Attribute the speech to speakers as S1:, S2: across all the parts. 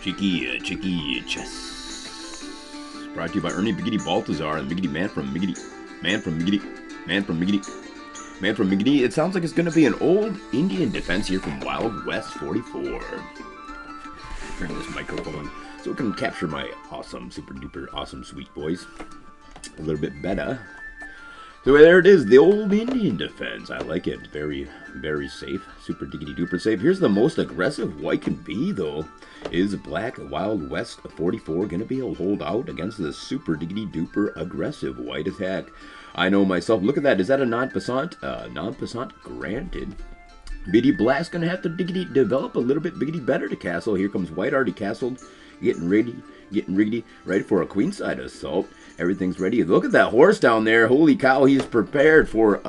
S1: Cheeky Chess. Brought to you by Ernie Biggity Baltazar and Biggity Man from Miggity. Man from Miggity. It sounds like it's going to be an old Indian defense here from WildWest44. Turn this microphone so it can capture my awesome, super duper awesome sweet voice a little bit better. So there it is, the old Indian defense. I like it. Very, very safe. Super diggity duper safe. Here's the most aggressive white can be, though. Is Black WildWest44 going to be able to hold out against the super diggity duper aggressive white attack? I know myself. Look at that. Is that a non-passant? Non-passant granted. Biggity Black's going to have to diggity develop a little bit biggity better to castle. Here comes white already castled. Getting ready, ready for a queenside assault. Everything's ready. Look at that horse down there. Holy cow, he's prepared for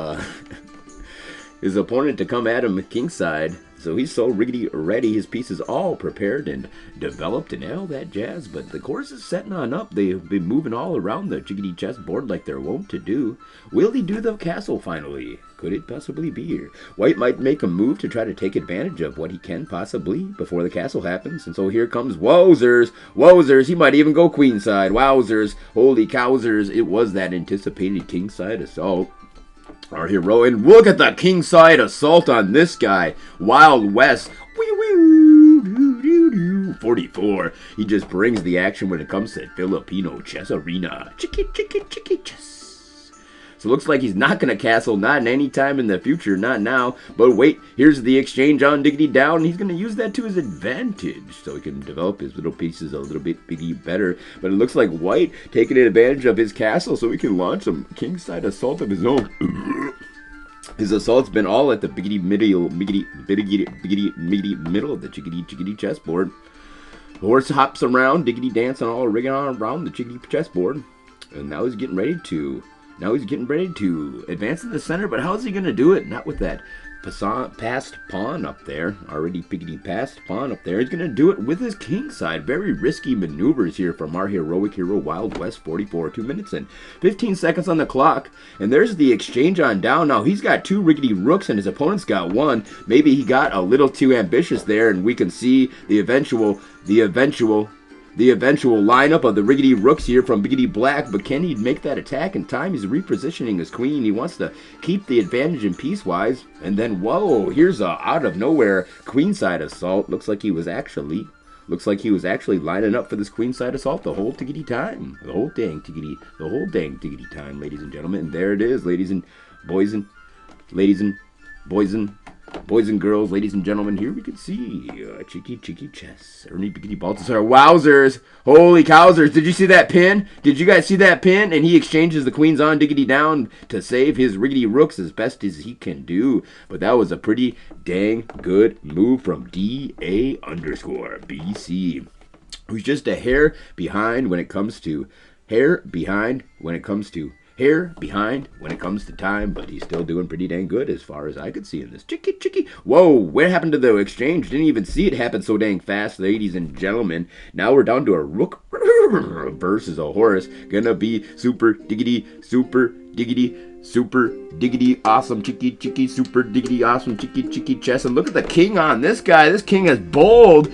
S1: his opponent to come at him kingside. So he's so riggedy ready. His piece is all prepared and developed and all that jazz. But the course is setting on up. They've been moving all around the chickadee chessboard like they're wont to do. Will he do the castle finally? Could it possibly be here? White might make a move to try to take advantage of what he can possibly before the castle happens. And so here comes wowzers. Wowzers. He might even go queenside. Wowzers. Holy cowzers. It was that anticipated kingside assault. Our hero, and look at the kingside assault on this guy. Wild West 44. He just brings the action when it comes to Filipino chess arena. Chicky chess. So it looks like he's not going to castle, not in any time in the future, not now. But wait, here's the exchange on diggity down, and he's going to use that to his advantage. So he can develop his little pieces a little bit better. But it looks like white taking advantage of his castle so he can launch some kingside assault of his own. His assault's been all at the biggity middle of the chickadee chessboard. The horse hops around, diggity dancing all rigging on around the chickadee chessboard. And now he's getting ready to advance to the center, but how is he going to do it? Not with that passed pawn up there. Already piggity passed pawn up there. He's going to do it with his kingside. Very risky maneuvers here from our heroic hero, WildWest44. 2 minutes and 15 seconds on the clock. And there's the exchange on down. Now, he's got 2 riggedy rooks, and his opponent's got 1. Maybe he got a little too ambitious there, and we can see the eventual lineup of the riggedy rooks here from Biggity Black, but can he make that attack in time? He's repositioning his queen. He wants to keep the advantage in piecewise. And then, whoa, here's a out of nowhere queenside assault. Looks like he was actually lining up for this queenside assault the whole tiggity time. The whole dang tiggity time, ladies and gentlemen. And there it is, ladies and boys and girls, ladies and gentlemen, here we can see cheeky chess. Ernie Biggity Baltazar. Wowzers. Holy cowzers. Did you see that pin? Did you guys see that pin? And he exchanges the queens on diggity down to save his riggedy rooks as best as he can do. But that was a pretty dang good move from DA_BC. Who's just a hair behind when it comes to time, but he's still doing pretty dang good as far as I could see in this. Chicky. Whoa, what happened to the exchange? Didn't even see it happen so dang fast, ladies and gentlemen. Now we're down to a rook versus a horse. Gonna be super diggity, awesome chicky, super diggity, awesome chicky chess. And look at the king on this guy. This king has bold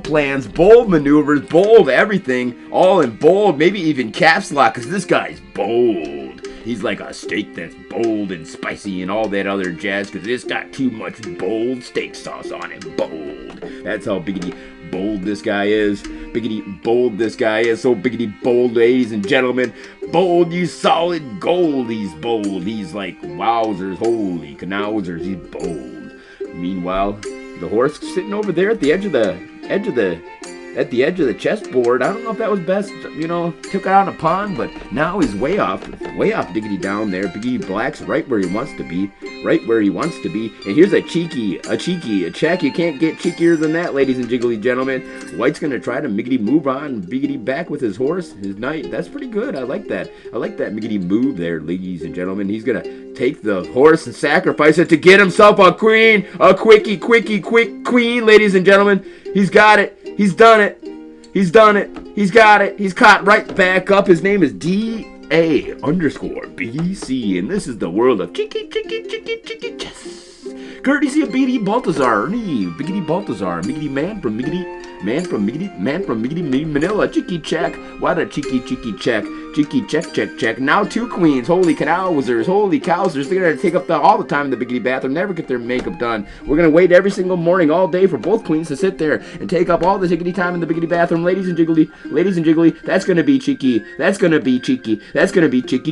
S1: plans, bold maneuvers, bold everything, all in bold, maybe even caps lock, because this guy's bold. He's like a steak that's bold and spicy and all that other jazz, because it's got too much bold steak sauce on it. Bold. That's how biggity bold this guy is. Biggity bold this guy is. So biggity bold, ladies and gentlemen. Bold, he's solid gold. He's bold. He's like wowzers, holy canowzers. He's bold. Meanwhile, the horse sitting over there at the edge of the chessboard. I don't know if that was best, took out a pawn, but now he's way off diggity down there. Biggity Black's right where he wants to be. And here's a check. You can't get cheekier than that, ladies and jiggly gentlemen. White's gonna try to miggity move on, biggity back with his horse, his knight. That's pretty good. I like that miggity move there, ladies and gentlemen. He's gonna take the horse and sacrifice it to get himself a queen, a quick queen, ladies and gentlemen. He's got it. He's done it. He's got it. He's caught right back up. His name is DA_BC, and this is the world of chicky chess. Courtesy of Biggity Baltazar, Ernie, Biggity Baltazar, Miggity Man from Miggity Manila, Cheeky check, what a cheeky check. Now 2 queens, holy cowsers, holy cowsers, they're gonna take up all the time in the Biggity bathroom, never get their makeup done. We're gonna wait every single morning, all day for both queens to sit there and take up all the tickety time in the Biggity bathroom. Ladies and jiggly, that's gonna be cheeky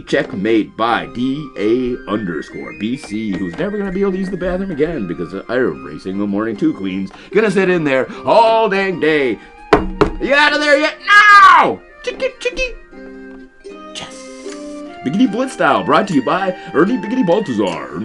S1: checkmate by DA_BC, who's never gonna be able to use the bathroom again because every single morning 2 queens gonna sit in there all dang day. You out of there yet? No! Cheeky. Yes. Biggity Blitz style, brought to you by Ernie Biggity Baltazar.